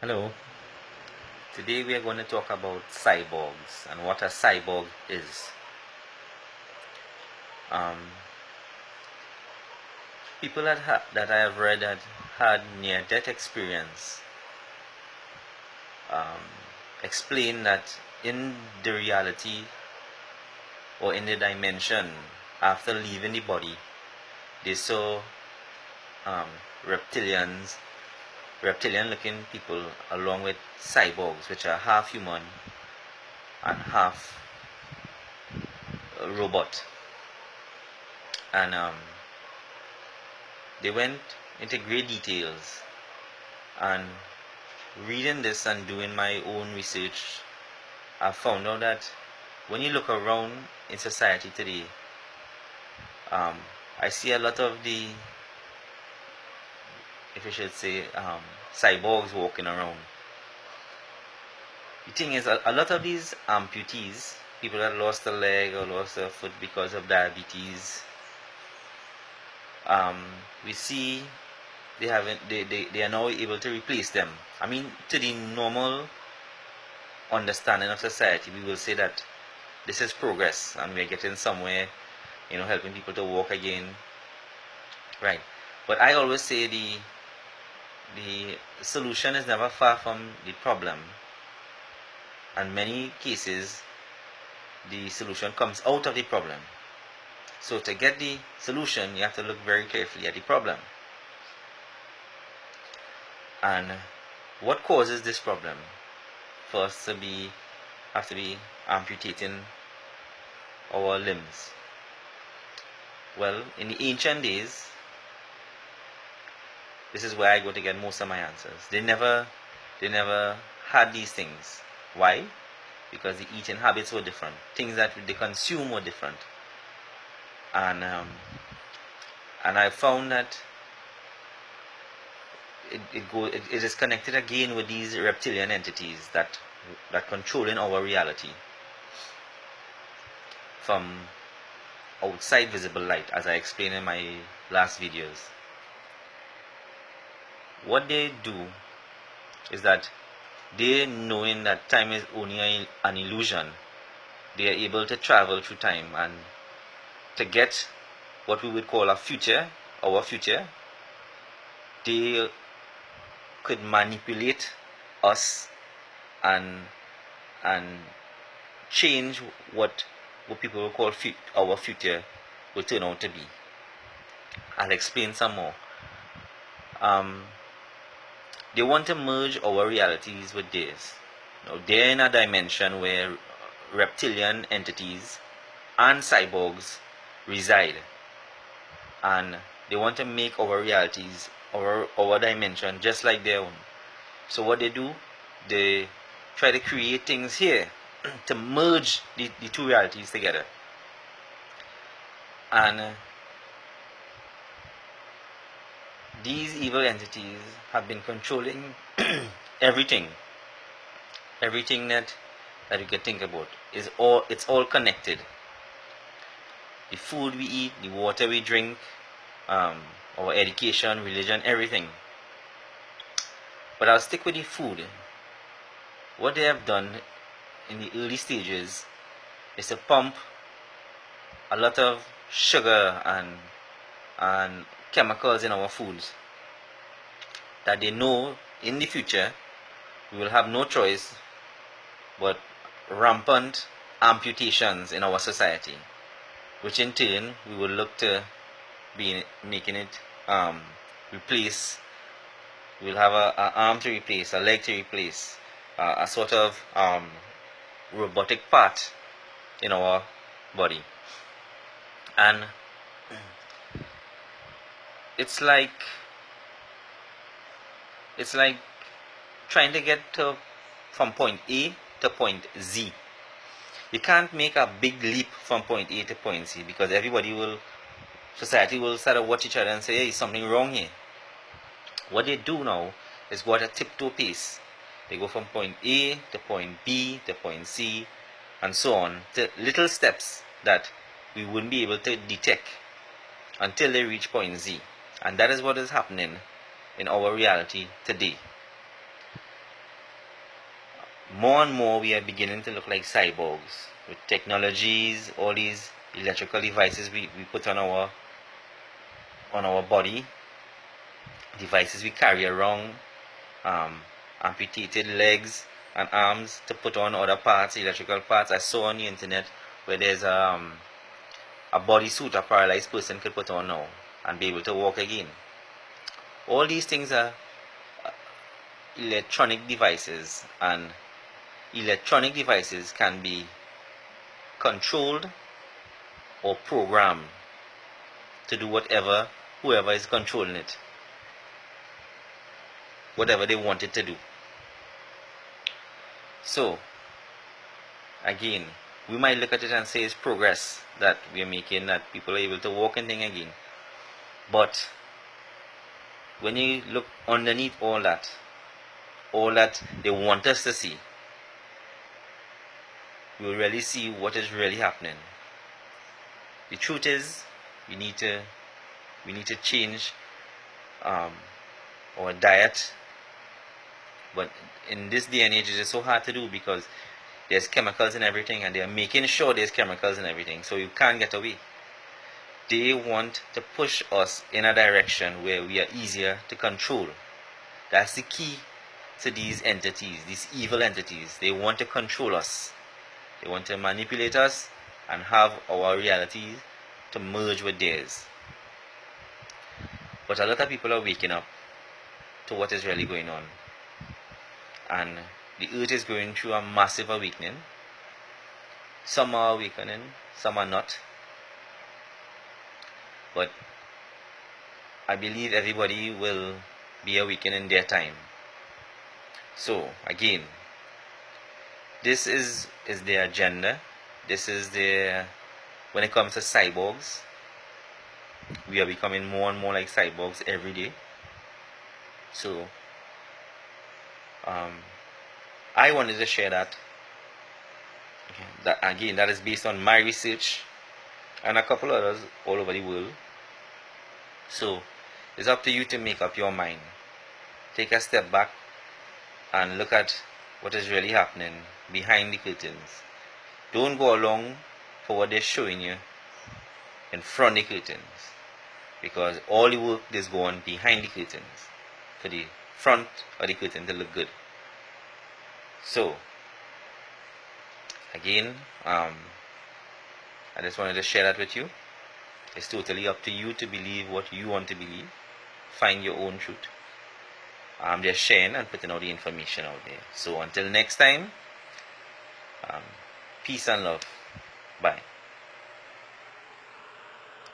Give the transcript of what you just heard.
Hello, today we are going to talk about cyborgs and what a cyborg is. Um, People that I have read that had near-death experience um, explain that in the reality or in the dimension after leaving the body, they saw um, reptilians, reptilian-looking people along with cyborgs, which are half human and half robot, and they went into great details. And reading this and doing my own research, I found out that when you look around in society today, um, I see a lot of the, if I should say, cyborgs walking around. The thing is, a lot of these amputees, people that lost a leg or lost a foot because of diabetes, um, we see they are now able to replace them. I mean, to the normal understanding of society, we will say that this is progress and we're getting somewhere, helping people to walk again, right? But I always say the solution is never far from the problem, and many cases the solution comes out of the problem. So to get the solution, you have to look very carefully at the problem. And what causes this problem for us to have to be amputating our limbs? Well, in the ancient days, this is where I go to get most of my answers. They never had these things. Why? Because the eating habits were different. Things that they consume were different. And I found that it is connected again with these reptilian entities that controlling our reality from outside visible light, as I explained in my last videos. What they do is that they, knowing that time is only an illusion, they are able to travel through time and to get what we would call our future, they could manipulate us and change what people will call our future will turn out to be. I'll explain some more. They want to merge our realities with theirs. Now, they're in a dimension where reptilian entities and cyborgs reside, and they want to make our realities, our dimension, just like their own. So what they do, they try to create things here to merge the two realities together. And these evil entities have been controlling everything that you can think about. It's all connected. The food we eat, the water we drink, our education, religion, everything. But I'll stick with the food. What they have done in the early stages is to pump a lot of sugar and chemicals in our foods that they know in the future we will have no choice but rampant amputations in our society, which in turn we will look to be making it replace. We'll have an arm to replace, a leg to replace, a sort of robotic part in our body. And it's like trying to get from point A to point Z. You can't make a big leap from point A to point Z, because society will start to watch each other and say, hey, something wrong here. What they do now is go at a tiptoe pace. They go from point A to point B to point C and so on, to little steps that we wouldn't be able to detect until they reach point Z. And that is what is happening in our reality today. more and more we are beginning to look like cyborgs with technologies, all these electrical devices we put on our body, devices we carry around, amputated legs and arms to put on other parts, electrical parts. I saw on the internet where there's a bodysuit a paralyzed person could put on now and be able to walk again. All these things are electronic devices, and electronic devices can be controlled or programmed to do whoever is controlling it, whatever they want it to do. So again, we might look at it and say it's progress that we are making, that people are able to walk and thing again. But when you look underneath all that they want us to see, you will really see what is really happening. The truth is, we need to change our diet. But in this day and age, it is so hard to do because there's chemicals in everything, and they are making sure there's chemicals in everything, so you can't get away. They want to push us in a direction where we are easier to control. That's the key to these entities, these evil entities. They want to control us. They want to manipulate us and have our realities to merge with theirs. But a lot of people are waking up to what is really going on. And the earth is going through a massive awakening. Some are awakening, some are not. But I believe everybody will be awakening in their time. So again, this is their agenda. This is their, when it comes to cyborgs, we are becoming more and more like cyborgs every day. So I wanted to share that. That is based on my research and a couple others all over the world. So it's up to you to make up your mind. Take a step back and look at what is really happening behind the curtains. Don't go along for what they're showing you in front of the curtains, because all the work is going behind the curtains for the front of the curtain to look good. So again, I just wanted to share that with you. It's totally up to you to believe what you want to believe. Find your own truth. I'm just sharing and putting all the information out there. So until next time, peace and love. Bye.